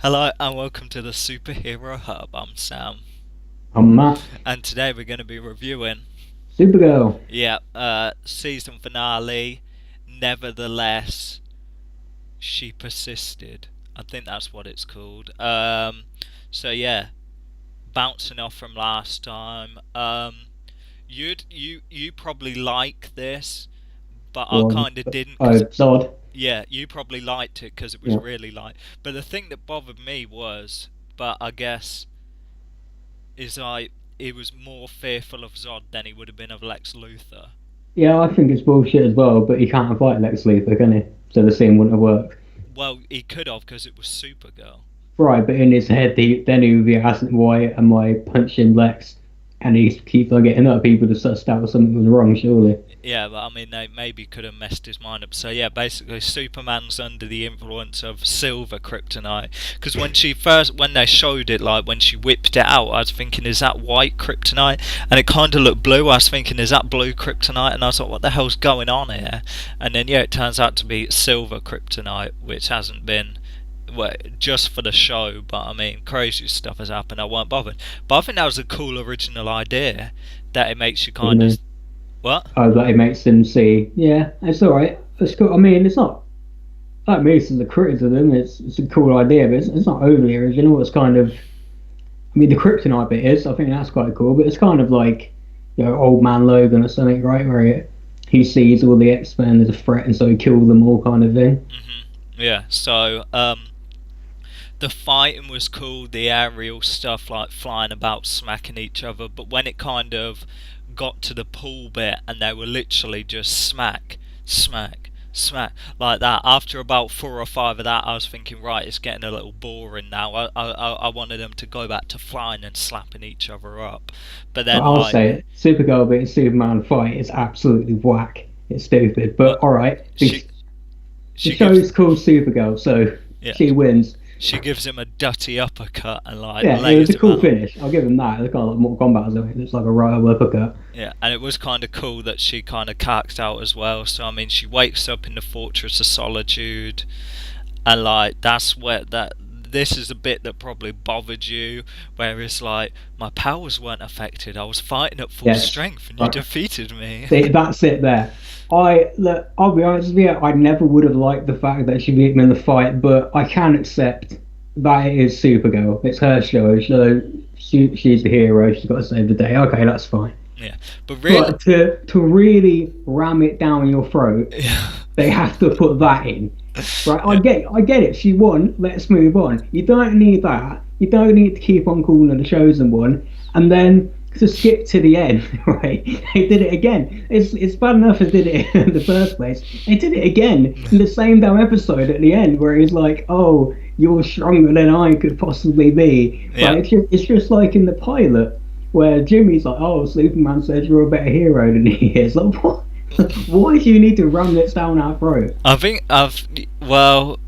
Hello and welcome to the Superhero Hub. I'm Sam, I'm Matt. and today we're going to be reviewing, Supergirl. season finale. Nevertheless, she persisted. I think that's what it's called. So yeah, bouncing off from last time. You probably like this, but I Go on. kind of didn't Oh, because Zod. yeah, you probably liked it because it was Yeah. really light. But the thing that bothered me was, but I guess is like he was more fearful of Zod than he would have been of Lex Luthor. Yeah, I think it's bullshit as well, but he can't fight Lex Luthor, can he? So the scene wouldn't have worked. Well, he could have because it was Supergirl. Right, but in his head, then he would be asking, why am I punching Lex? And he keeps on getting other people to suss out something was wrong, surely. Yeah, but I mean, they maybe could have messed his mind up. So yeah, basically, Superman's under the influence of Silver Kryptonite. Because when they showed it, like when she whipped it out, I was thinking, is that white Kryptonite? And it kind of looked blue. I was thinking, is that blue Kryptonite? And I was like, what the hell's going on here? And then yeah, it turns out to be Silver Kryptonite, which hasn't been. Well, just for the show, but I mean, crazy stuff has happened. I weren't bothered, but I think that was a cool original idea. That it makes you Doesn't kind of he? what? Oh, that it makes them see, yeah, it's all right. It's cool. I mean, it's not like me. This is the criticism. It's a cool idea, but it's not overly original. It's kind of, I mean, the kryptonite bit is. I think that's quite cool, but it's kind of like, old man Logan or something, right? Where he sees all the X-Men as a threat, and so he kills them all, kind of thing. Yeah. So the fighting was cool, the aerial stuff like flying about, smacking each other. But when it kind of got to the pool bit, and they were literally just smack, smack, smack like that. After about four or five of that, I was thinking, right, it's getting a little boring now. I wanted them to go back to flying and slapping each other up. But But then I'll like, say it: Supergirl beating Superman fight is absolutely whack. It's stupid, what but all right. The she show gives is called Supergirl, so yeah she wins. she gives him a dirty uppercut and like Yeah, it was lays a him cool out. finish. I'll give him that. It's kind of like Mortal Kombat or something. It's like a right uppercut. Yeah, and it was kind of cool that she kind of carked out as well. So I mean, she wakes up in the Fortress of Solitude, and like that's where that this is the bit that probably bothered you, where it's like my powers weren't affected. I was fighting at full Yes. strength, and you Right. defeated me. See, that's it there. I'll be honest with you. I never would have liked the fact that she beat him in the fight, but I can accept that it is Supergirl. It's her show, so she's the hero. She's got to save the day. Okay, that's fine. Yeah, but really, But to really ram it down your throat, yeah, they have to put that in. Right? yeah, I get it. She won. Let's move on. You don't need that. You don't need to keep on calling her the chosen one, and then to skip to the end. Right? They did it again. It's bad enough they did it in the first place. They did it again in the same damn episode at the end, where he's like, "Oh, you're stronger than I could possibly be." yeah. Right? It's just like in the pilot where Jimmy's like, "Oh, Superman says you're a better hero than he is." Like, what? Why do you need to ram this down our throat? I think I've well,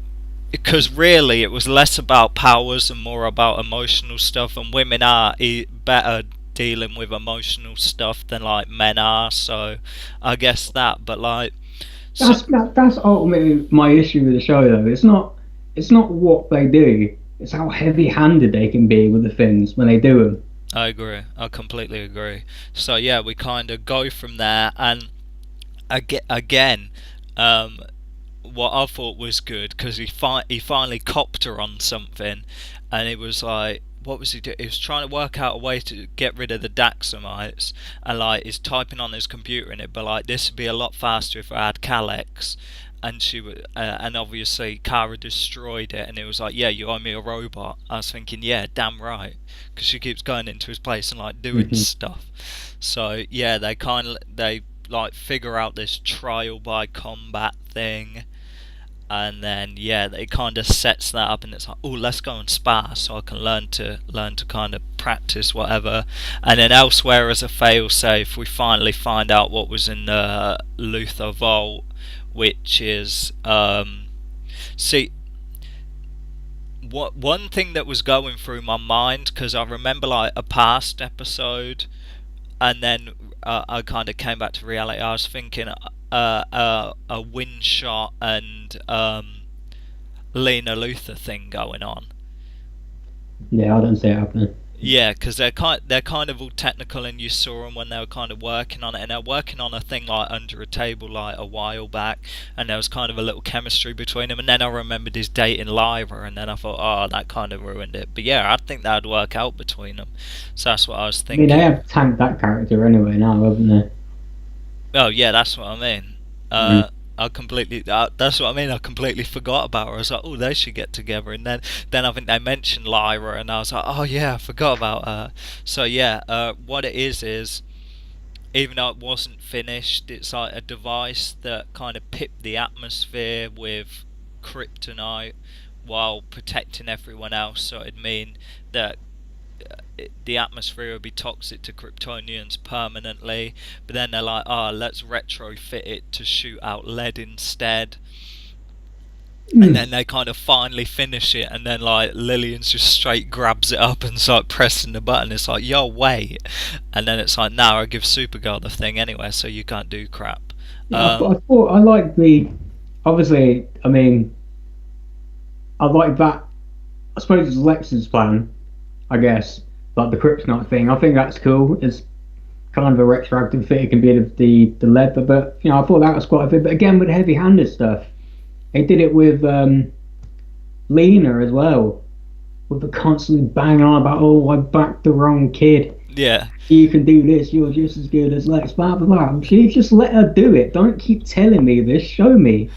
because really it was less about powers and more about emotional stuff, and women are better dealing with emotional stuff than like men are. So I guess that, but like, so That's ultimately my issue with the show, though. It's not what they do. It's how heavy-handed they can be with the things when they do them. I agree. I completely agree. So yeah, we kind of go from there, and again, um, what I thought was good because he finally copped her on something, and it was like, what was he doing? He was trying to work out a way to get rid of the Daxamites, and like he's typing on his computer in it, but like this would be a lot faster if I had Calyx. And and obviously Kara destroyed it, and it was like, yeah, you owe me a robot. I was thinking, yeah, damn right, because she keeps going into his place and like doing Hmm. stuff. So yeah, they like figure out this trial by combat thing, and then yeah, it kind of sets that up, and it's like, oh, let's go and spar so I can learn to kind of practice whatever. And then elsewhere as a fail safe, we finally find out what was in the Luthor vault, which is see, what one thing that was going through my mind, because I remember like a past episode, and then I kind of came back to reality. I was thinking a wind shot and Lena Luthor thing going on. Yeah, I don't see it happening. Yeah, because they're kind of all technical, and you saw them when they were kind of working on it, and they're working on a thing like under a table like a while back, and there was kind of a little chemistry between them, and then I remembered his dating Lyra, and then I thought, oh, that kind of ruined it. But yeah, I think that'd work out between them, so that's what I was I mean, they thinking. have tanked that character anyway now, haven't they? Oh yeah, that's what I mean. Mm. I completely. That's what I mean. I completely forgot about her. I was like, oh, they should get together. And then I think they mentioned Lyra, and I was like, oh yeah, I forgot about her. So yeah, what it is even though it wasn't finished, it's like a device that kind of pipped the atmosphere with kryptonite while protecting everyone else. So it'd mean that the atmosphere would be toxic to Kryptonians permanently. But then they're like, oh, let's retrofit it to shoot out lead instead. And Mm. then they kind of finally finish it, and then like Lillian's just straight grabs it up and starts pressing the button. It's like, yo, wait. And then it's like, now I give Supergirl the thing anyway, so you can't do crap. Yeah, I thought I liked the. Obviously, I mean, I like that. I suppose it's Lex's plan, I guess, like the kryptonite thing. I think that's cool. It's kind of a retroactive thing. It can be the leather, but I thought that was quite a bit. But again, with heavy-handed stuff, they did it with Lena as well, with the constantly banging on about, oh, I backed the wrong kid. Yeah. You can do this. You're just as good as Lex. Blah blah blah. She just let her do it. Don't keep telling me this. Show me.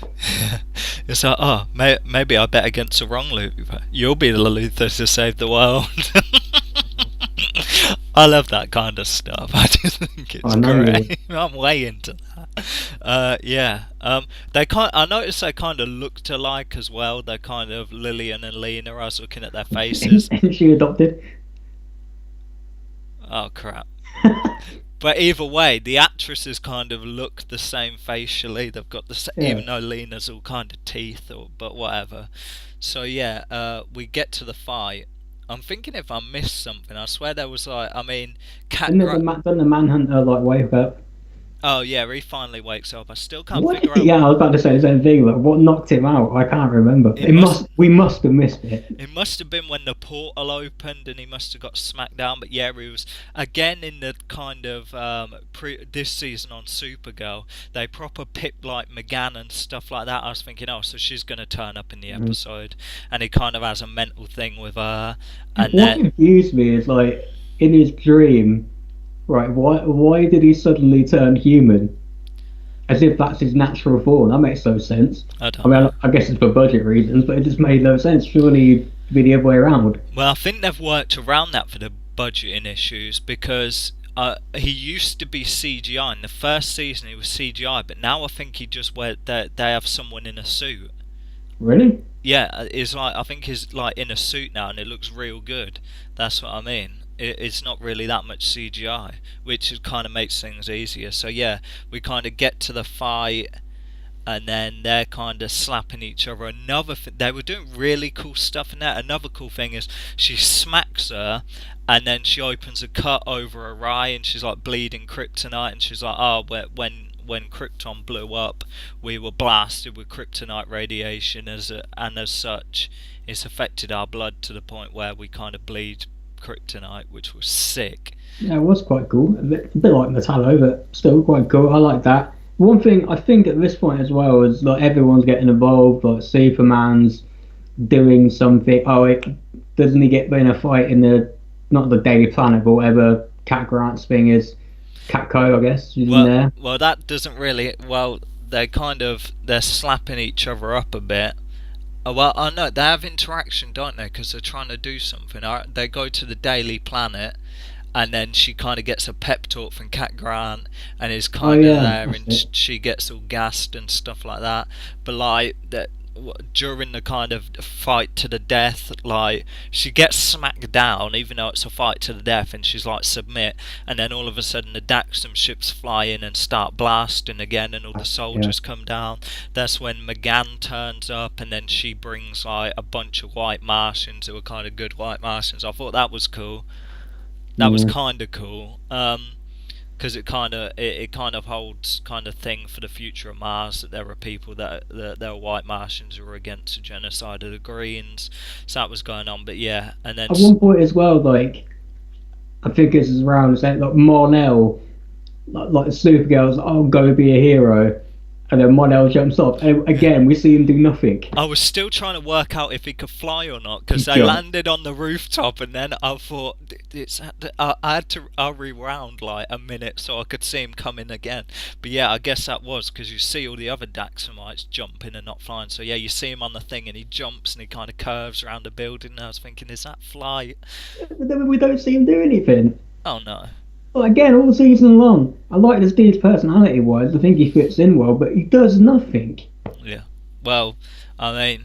It's like, oh, maybe I bet against the wrong Luther. You'll be the Luther to save the world. I love that kind of stuff. I just think it's I know great. I'm way into that. Yeah. I noticed they kind of looked alike as well. They're kind of Lillian and Lena. I was looking at their you. faces. She adopted. Oh crap. But either way, the actresses kind of look the same facially. They've got Yeah. even though Lena's all kind of teeth, but whatever. So yeah, we get to the fight. I'm thinking if I missed something. I swear there was like, I mean, Cat. Didn't the manhunter like wake up? Oh yeah, he finally wakes up. I still can't What? figure out. Yeah, I was about to say the same thing. Like, what knocked him out? I can't remember. It must. We must have missed it. It must have been when the portal opened and he must have got smacked down. But yeah, he was again in the kind of this season on Supergirl. They proper pipped like McGann and stuff like that. I was thinking, oh, so she's gonna turn up in the Mm. episode, and he kind of has a mental thing with her, and What then confused me is like in his dream, right? Why did he suddenly turn human? As if that's his natural form. That makes no sense. I I don't mean, know. I guess it's for budget reasons, but it just made no sense. Surely it'd be the other way around. Well, I think they've worked around that for the budgeting issues because he used to be CGI. In the first season, he was CGI, but now I think he just where they have someone in a suit. Really? Yeah, it's like I think he's like in a suit now, and it looks real good. That's what I mean. It's not really that much CGI, which kind of makes things easier. So yeah, we kind of get to the fight, and then they're kind of slapping each other. They were doing really cool stuff in that. Another cool thing is she smacks her, and then she opens a cut over her eye, and she's like bleeding kryptonite, and she's like, oh, when Krypton blew up, we were blasted with kryptonite radiation, and as such, it's affected our blood to the point where we kind of bleed kryptonite, which was sick. Yeah, it was quite cool. A bit like Metallo, but still quite cool. I like that. One thing I think at this point as well is like everyone's getting involved. Like Superman's doing something. Oh, doesn't he get in a fight in the not the Daily Planet, but whatever Cat Grant's thing is? CatCo, I guess, is in Well, there. well, that doesn't really. Well, they're slapping each other up a bit. Well, I know they have interaction, don't they? Because they're trying to do something. They go to the Daily Planet, and then she kind of gets a pep talk from Cat Grant, and is Oh kind of yeah, there, that's and it. she gets all gassed and stuff like that. But like that during the kind of fight to the death, like she gets smacked down, even though it's a fight to the death, and she's like submit, and then all of a sudden the Daxam ships fly in and start blasting again, and all the Yeah. soldiers come down. That's when McGann turns up, and then she brings like a bunch of White Martians who are kind of good White Martians. I thought that was cool. That was Yeah. kind of cool. because it kind of holds kind of thing for the future of Mars, that there are people that there are White Martians who are against the genocide of the Greens. So that was going on, but yeah, and then At one point as well, like I think it's around saying like Mon-El, like Supergirl's, "Oh, go be a hero," and then Mon-El jumps off, and again we see him do nothing. I was still trying to work out if he could fly or not, He because they jumped. landed on the rooftop, and then I thought I had to rewound like a minute so I could see him coming again. But yeah, I guess that was because you see all the other Daxamites jumping and not flying. So yeah, you see him on the thing and he jumps and he kind of curves around the building. And I was thinking, is that fly? But then we don't see him do anything. Oh no. Well, again, all season long, I like this dude's personality-wise. I think he fits in well, but he does nothing. Yeah. Well, I mean,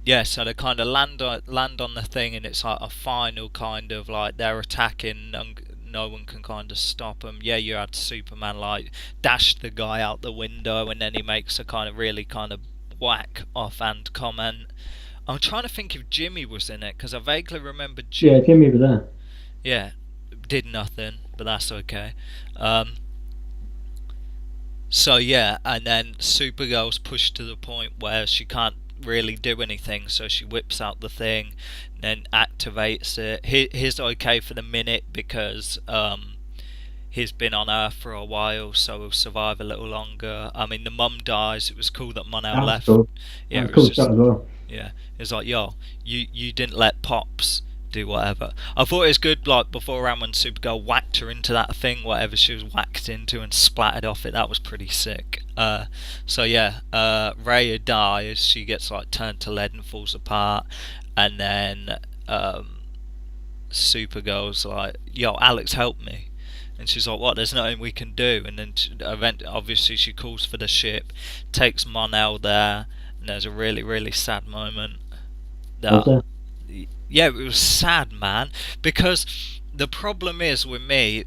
yeah, so they kind of land on the thing, and it's like a final kind of like they're attacking, and no one can kind of stop them. Yeah, you had Superman like dash the guy out the window, and then he makes a kind of really kind of whack offhand comment. I'm trying to think if Jimmy was in it, because I vaguely remember Yeah, Jimmy. Jimmy was there. Yeah, did nothing, but that's okay. So yeah, and then Supergirl's pushed to the point where she can't really do anything, so she whips out the thing, then activates it. He's okay for the minute because he's been on Earth for a while, so he'll survive a little longer. I mean, the mum dies. It was cool that Mon-El That was left. cool. Yeah, That was it was cool just shot as well. yeah. It's like, yo, you didn't let Pops do whatever. I thought it was good, like before around when Supergirl whacked her into that thing, whatever she was whacked into, and splattered off it. That was pretty sick. So yeah, Rhea dies. She gets like turned to lead and falls apart, and then Supergirl's like, "Yo, Alex, help me." And she's like, "What? There's nothing we can do." And then obviously she calls for the ship, takes Mon-El there, and there's a really really sad moment. Was That there? yeah, it was sad, man. Because the problem is with me,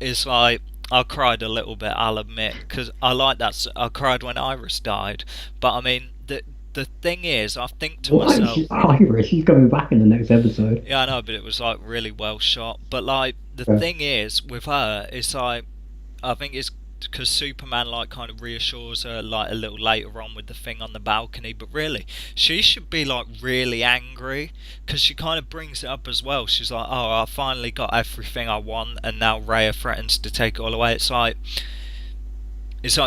is like I cried a little bit. I'll admit, because I like that. I cried when Iris died, but I mean the thing is, I think to Why? myself, She's Irish. She's coming back in the next episode. yeah, I know, but it was like really well shot. But like the Yeah. thing is with her, it's like I think it's because Superman like kind of reassures her like a little later on with the thing on the balcony, but really she should be like really angry because she kind of brings it up as well. She's like, "Oh, I finally got everything I want, and now Rhea threatens to take it all away." It's like,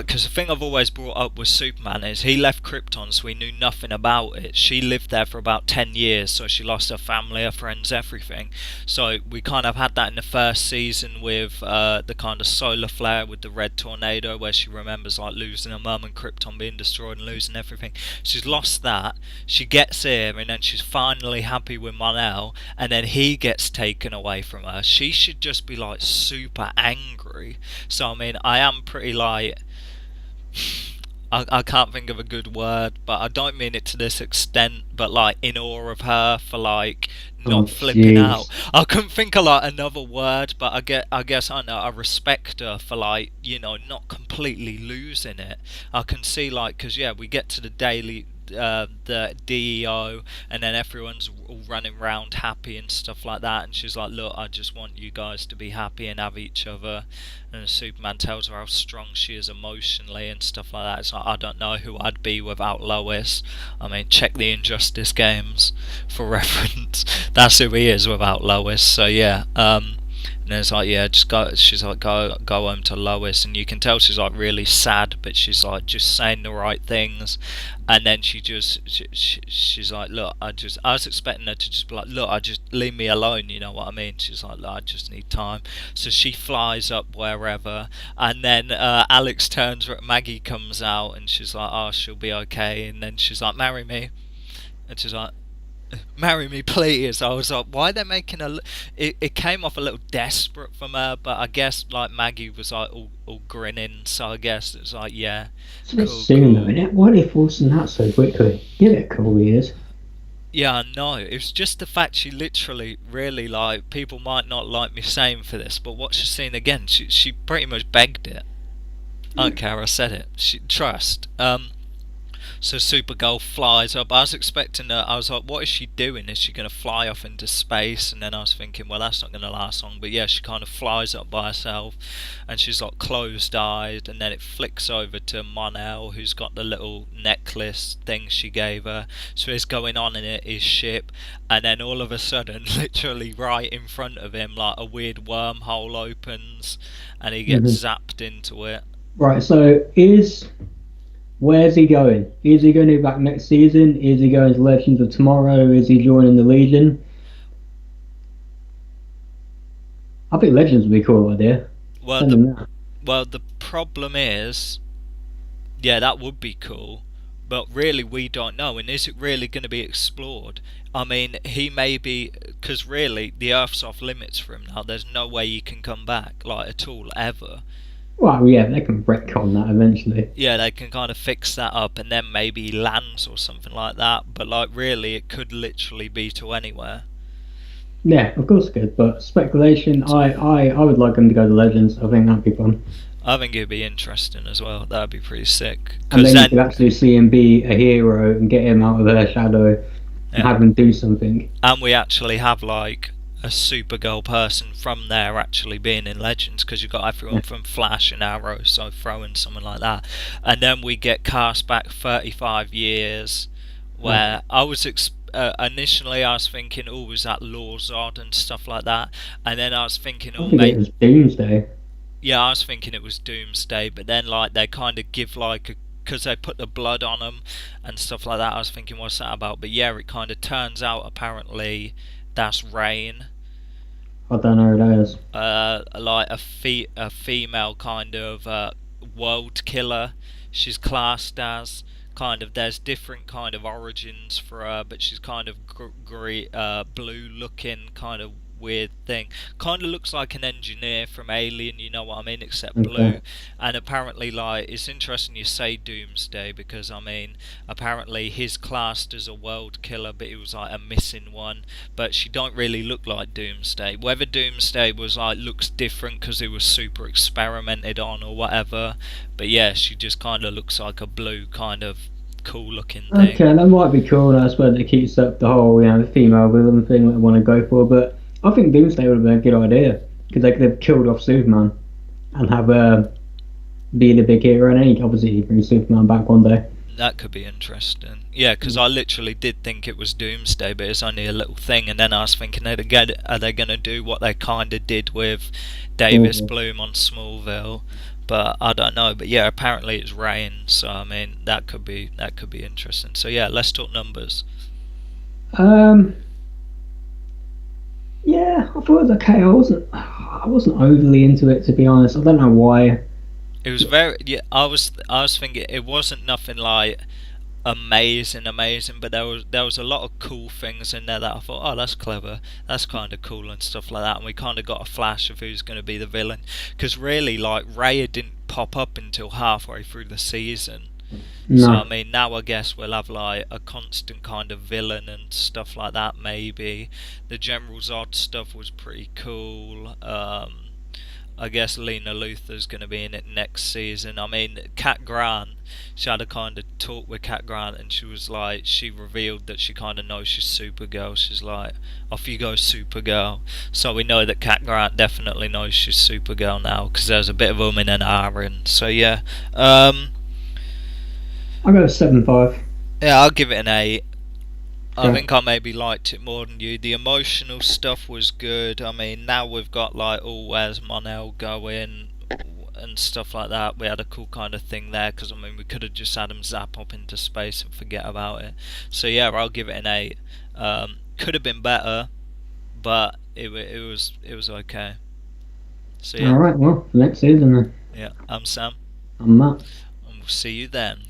because the thing I've always brought up with Superman is he left Krypton, so we knew nothing about it. She lived there for about 10 years, so she lost her family, her friends, everything. So we kind of had that in the first season with the kind of solar flare with the red tornado, where she remembers like losing her mum and Krypton being destroyed and losing everything. She's lost that. She gets here, and then she's finally happy with Mon-El, and then he gets taken away from her. She should just be like super angry. So I mean, I am pretty like I can't think of a good word, but I don't mean it to this extent, but like in awe of her for like Oh, not flipping out. jeez. I couldn't think of like another word, but I guess I know I respect her for like, not completely losing it. I can see like, because yeah, we get to the daily the DEO, and then everyone's all running around happy and stuff like that, and she's like, "Look, I just want you guys to be happy and have each other." And Superman tells her how strong she is emotionally and stuff like that. It's like, I don't know who I'd be without Lois. I mean, check the Injustice games for reference. That's who he is without Lois. So yeah, and then it's like, yeah, just go. She's like, go home to Lois, and you can tell she's like really sad, but she's like just saying the right things. And then she's like, look, I was expecting her to just be like, look, I just leave me alone, you know what I mean? She's like, look, I just need time. So she flies up wherever, and then Alex turns, Maggie comes out, and she's like, oh, she'll be okay. And then she's like, marry me, and she's like, marry me please. I was like, why are they making it came off a little desperate from her, but I guess like Maggie was like all grinning, so I guess it's like, yeah, It's a bit cool, soon though, cool. isn't it? Why are they forcing that so quickly? Give it a couple of years. Yeah, I know. It was just the fact she literally really, like, people might not like me saying for this, but watch the scene again, she pretty much begged it. I don't care, I said it. She trust. So Supergirl flies up. I was expecting her. I was like, what is she doing? Is she going to fly off into space? And then I was thinking, well, that's not going to last long. But yeah, she kind of flies up by herself, and she's like closed-eyed. And then it flicks over to Mon-El, who's got the little necklace thing she gave her. So he's going on in his ship, and then all of a sudden, literally right in front of him, like a weird wormhole opens, and he gets zapped into it. Right. So where's he going? Is he going to be back next season? Is he going to Legends of Tomorrow? Is he joining the Legion? I think Legends would be a cool idea. Well, the problem is, yeah, that would be cool, but really we don't know. And is it really going to be explored? I mean, he may be, because really the Earth's off limits for him now. There's no way he can come back, like at all, ever. Well, yeah, they can retcon that eventually. Yeah, they can kind of fix that up, and then maybe he lands or something like that. But like, really, it could literally be to anywhere. Yeah, of course it could, but speculation, I would like him to go to Legends. I think that'd be fun. I think it'd be interesting as well. That'd be pretty sick. And then you could actually see him be a hero and get him out of their shadow and have him do something. And we actually have like a Supergirl person from there actually being in Legends, because you've got everyone from Flash and Arrow, so throw in someone like that. And then we get cast back 35 years, where I was initially I was thinking, oh, was that Zod and stuff like that, and then I was thinking, oh, maybe it was Doomsday. Yeah, I was thinking it was Doomsday, but then like they kind of give like a, because they put the blood on them and stuff like that. I was thinking, what's that about? But yeah, it kind of turns out apparently that's Rain. I don't know who that is. Like a female kind of world killer. She's classed as kind of. There's different kind of origins for her, but she's kind of blue looking, kind of weird thing. Kind of looks like an engineer from Alien, you know what I mean, except blue. And apparently, like, it's interesting you say Doomsday, because I mean, apparently he's classed as a world killer, but he was like a missing one. But she don't really look like Doomsday. Whether Doomsday was like looks different because it was super experimented on or whatever, but yeah, she just kind of looks like a blue kind of cool looking thing. Okay, that might be cool. I suppose it keeps up the whole, female villain thing that I want to go for, but I think Doomsday would have been a good idea, because they could have killed off Superman and have be the big hero, and then he obviously bring Superman back one day. That could be interesting. Yeah, because I literally did think it was Doomsday, but it's only a little thing. And then I was thinking, are they going to do what they kind of did with Davis Bloom on Smallville? But I don't know. But yeah, apparently it's Rain, so I mean that could be interesting. So yeah, let's talk numbers. Yeah, I thought it was okay. I wasn't overly into it, to be honest. I don't know why. It was very, yeah. I was thinking it wasn't nothing like amazing, but there was a lot of cool things in there that I thought, oh, that's clever, that's kind of cool and stuff like that. And we kind of got a flash of who's going to be the villain, because really, like, Rhea didn't pop up until halfway through the season. No. So I mean, now I guess we'll have like a constant kind of villain and stuff like that. Maybe the General Zod stuff was pretty cool. I guess Lena Luthor's going to be in it next season. I mean, Cat Grant, she had a kind of talk with Cat Grant, and she was like, she revealed that she kind of knows she's Supergirl. She's like, off you go, Supergirl. So we know that Cat Grant definitely knows she's Supergirl now, because there's a bit of and ahhing. So yeah. I'll go 7.5. Yeah, I'll give it an 8. I think I maybe liked it more than you. The emotional stuff was good. I mean, now we've got like, oh, where's Mon-El going and stuff like that. We had a cool kind of thing there, because I mean, we could have just had him zap up into space and forget about it. So yeah, I'll give it an 8. Could have been better, but it was okay. So yeah. All right, well, next season then. Yeah, I'm Sam. I'm Matt. And we'll see you then.